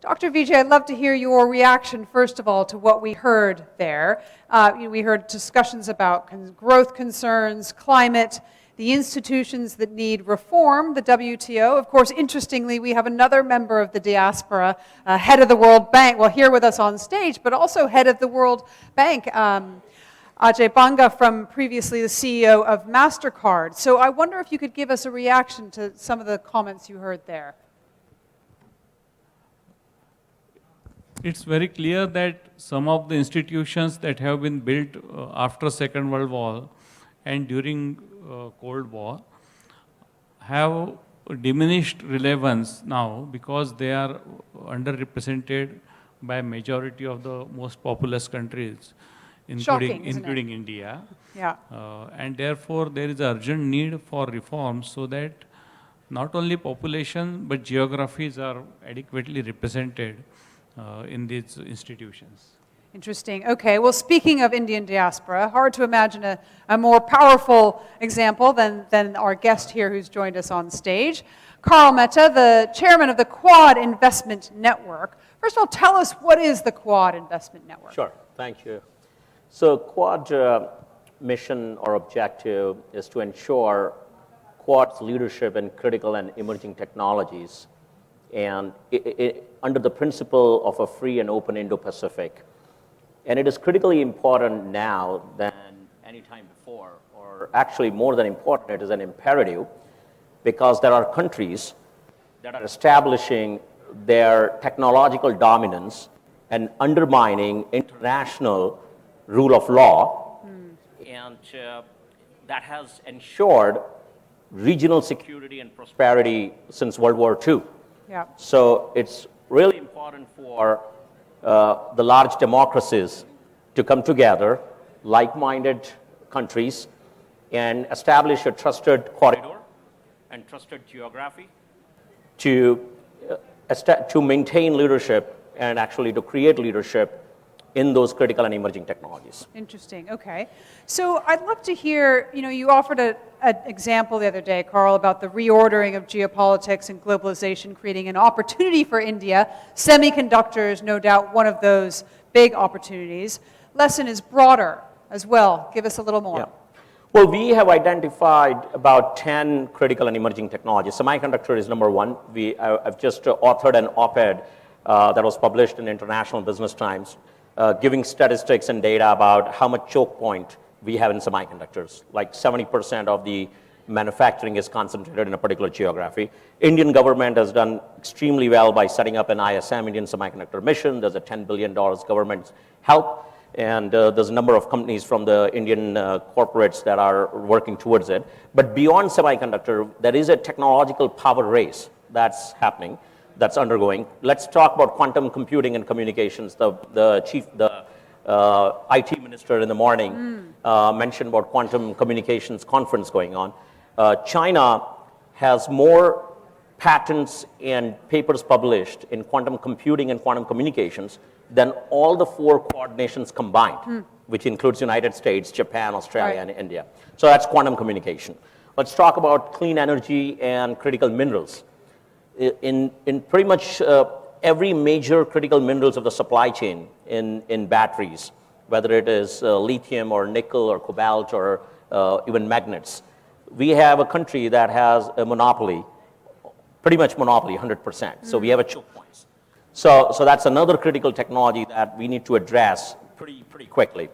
Dr. Vijay, I'd love to hear your reaction, first of all, to what we heard there. We heard discussions about growth concerns, climate, the institutions that need reform, the WTO. Of course, interestingly, we have another member of the diaspora, head of the World Bank, well, here with us on stage, but also head of the World Bank, Ajay Banga, from previously the CEO of MasterCard. So I wonder if you could give us a reaction to some of the comments you heard there. It's very clear that some of the institutions that have been built after Second World War and during Cold War have diminished relevance now because they are underrepresented by majority of the most populous countries, including India. Yeah. And therefore, there is urgent need for reforms so that not only population but geographies are adequately represented in these institutions. Interesting. Okay, well, speaking of Indian diaspora, hard to imagine a more powerful example than our guest here who's joined us on stage. Karl Mehta, the chairman of the Quad Investment Network. First of all, tell us, what is the Quad Investment Network? Sure, thank you. So Quad mission or objective is to ensure Quad's leadership in critical and emerging technologies, and under the principle of a free and open Indo-Pacific. And it is critically important now than any time before, or actually more than important, it is an imperative, because there are countries that are establishing their technological dominance and undermining international rule of law, and that has ensured regional security and prosperity since World War II. Yeah. So it's really important for the large democracies to come together, like-minded countries, and establish a trusted corridor and trusted geography to maintain leadership and actually to create leadership in those critical and emerging technologies. Interesting, okay. So I'd love to hear, you offered an example the other day, Karl, about the reordering of geopolitics and globalization, creating an opportunity for India. Semiconductors, no doubt, one of those big opportunities. Lesson is broader as well. Give us a little more. Yeah. Well, we have identified about 10 critical and emerging technologies. Semiconductor is number one. I've just authored an op-ed that was published in International Business Times, giving statistics and data about how much choke point we have in semiconductors. Like 70% of the manufacturing is concentrated in a particular geography. Indian government has done extremely well by setting up an ISM, Indian Semiconductor Mission. There's a $10 billion government help, and there's a number of companies from the Indian corporates that are working towards it. But beyond semiconductor, there is a technological power race that's happening, that's undergoing. Let's talk about quantum computing and communications. The IT minister in the morning mentioned about quantum communications conference going on. China has more patents and papers published in quantum computing and quantum communications than all the 4 Quad nations combined, which includes United States, Japan, Australia, and India. So that's quantum communication. Let's talk about clean energy and critical minerals. In pretty much every major critical minerals of the supply chain in batteries, whether it is lithium or nickel or cobalt or even magnets, we have a country that has a monopoly, pretty much monopoly, 100%. So we have a choke points. So that's another critical technology that we need to address pretty quickly.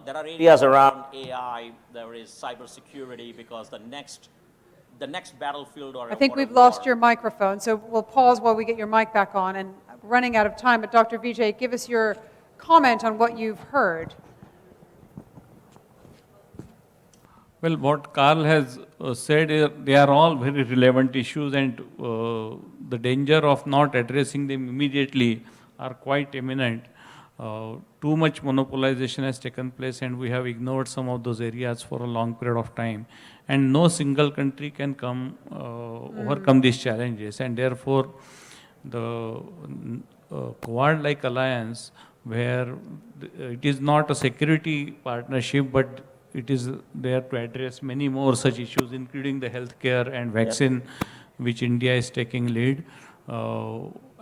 There are areas around AI, there is cybersecurity, because the next battlefield or... I think we've lost your microphone, so we'll pause while we get your mic back on, and running out of time, but Dr. Vijay, give us your comment on what you've heard. Well, what Karl has said, they are all very relevant issues, and the danger of not addressing them immediately are quite imminent. Too much monopolization has taken place, and we have ignored some of those areas for a long period of time. And no single country can overcome these challenges. And therefore, the Quad-like alliance, where it is not a security partnership, but it is there to address many more such issues, including the healthcare and vaccine, which India is taking lead.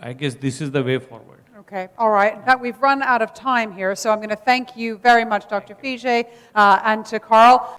I guess this is the way forward. Okay, all right. In fact, we've run out of time here, so I'm going to thank you very much, Dr. Vijay, and to Karl.